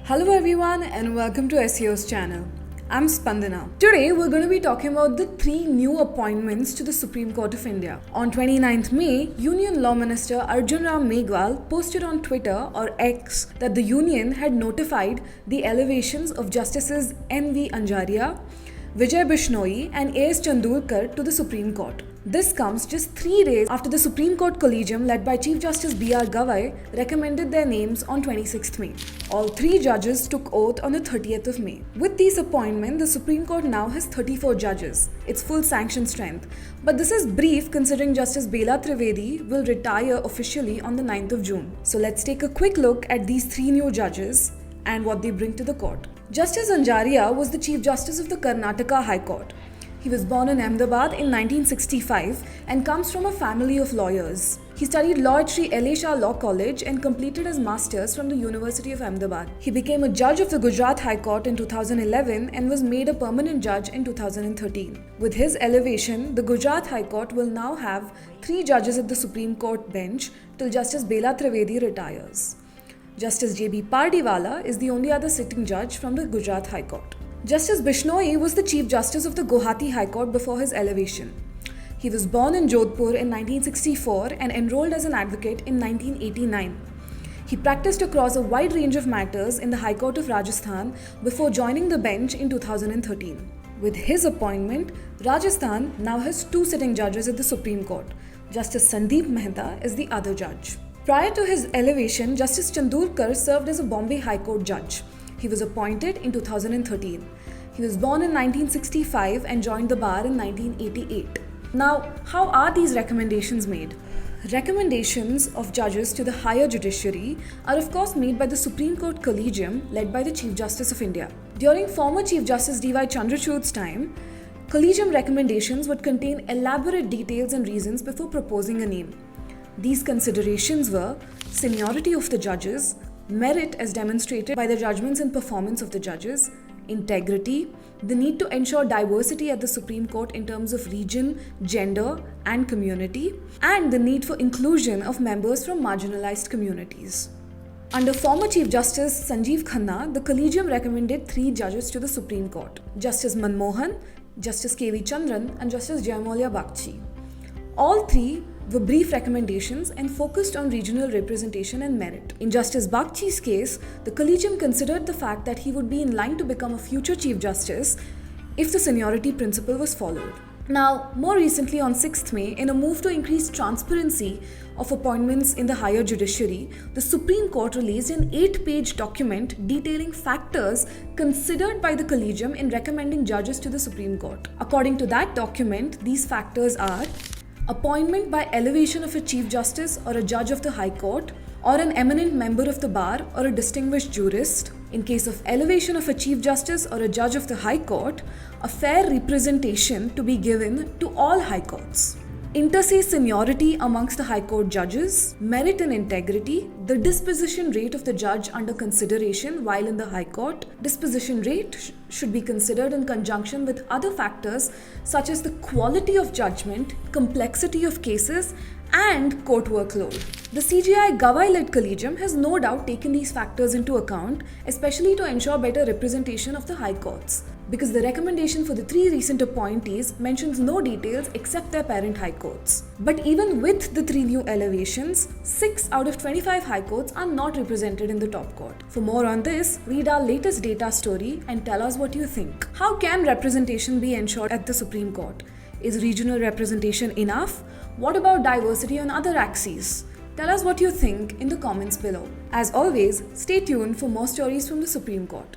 Hello everyone and welcome to SEO's channel. I'm Spandana. Today we're going to be talking about the 3 new appointments to the Supreme Court of India. On 29th May, Union Law Minister Arjun Ram Meghwal posted on Twitter or X that the Union had notified the elevations of Justices N.V. Anjaria, Vijay Bishnoi and A.S. Chandurkar to the Supreme Court. This comes just 3 days after the Supreme Court Collegium led by Chief Justice B.R. Gavai recommended their names on 26th May. All 3 judges took oath on the 30th of May. With these appointments, the Supreme Court now has 34 judges, its full sanction strength. But this is brief considering Justice Bela Trivedi will retire officially on the 9th of June. So let's take a quick look at these 3 new judges and what they bring to the court. Justice Anjaria was the Chief Justice of the Karnataka High Court. He was born in Ahmedabad in 1965 and comes from a family of lawyers. He studied law at Sri L.A. Shah Law College and completed his masters from the University of Ahmedabad. He became a judge of the Gujarat High Court in 2011 and was made a permanent judge in 2013. With his elevation, the Gujarat High Court will now have 3 judges at the Supreme Court bench till Justice Bela Trivedi retires. Justice J.B. Pardiwala is the only other sitting judge from the Gujarat High Court. Justice Bishnoi was the Chief Justice of the Guwahati High Court before his elevation. He was born in Jodhpur in 1964 and enrolled as an advocate in 1989. He practiced across a wide range of matters in the High Court of Rajasthan before joining the bench in 2013. With his appointment, Rajasthan now has 2 sitting judges at the Supreme Court. Justice Sandeep Mehta is the other judge. Prior to his elevation, Justice Chandurkar served as a Bombay High Court judge. He was appointed in 2013. He was born in 1965 and joined the bar in 1988. Now, how are these recommendations made? Recommendations of judges to the higher judiciary are of course made by the Supreme Court Collegium led by the Chief Justice of India. During former Chief Justice D.Y. Chandrachud's time, Collegium recommendations would contain elaborate details and reasons before proposing a name. These considerations were seniority of the judges, merit as demonstrated by the judgments and performance of the judges, integrity, the need to ensure diversity at the Supreme Court in terms of region, gender, and community, and the need for inclusion of members from marginalized communities. Under former Chief Justice Sanjeev Khanna, the Collegium recommended 3 judges to the Supreme Court: Justice Manmohan, Justice K.V. Chandran, and Justice Jayamolya Bagchi. All 3 were brief recommendations and focused on regional representation and merit. In Justice Bagchi's case, the Collegium considered the fact that he would be in line to become a future Chief Justice if the seniority principle was followed. Now, more recently on 6th May, in a move to increase transparency of appointments in the higher judiciary, the Supreme Court released an 8-page document detailing factors considered by the Collegium in recommending judges to the Supreme Court. According to that document, these factors are appointment by elevation of a Chief Justice or a judge of the High Court, or an eminent member of the bar or a distinguished jurist. In case of elevation of a Chief Justice or a judge of the High Court, a fair representation to be given to all High Courts. Inter se seniority amongst the High Court judges, merit and integrity, the disposition rate of the judge under consideration while in the High Court. Disposition rate should be considered in conjunction with other factors such as the quality of judgment, complexity of cases, and court workload. The CJI Gavai-led Collegium has no doubt taken these factors into account, especially to ensure better representation of the High Courts, because the recommendation for the 3 recent appointees mentions no details except their parent High Courts. But even with the 3 new elevations, 6 out of 25 High Courts are not represented in the top court. For more on this, read our latest data story and tell us what you think. How can representation be ensured at the Supreme Court? Is regional representation enough? What about diversity on other axes? Tell us what you think in the comments below. As always, stay tuned for more stories from the Supreme Court.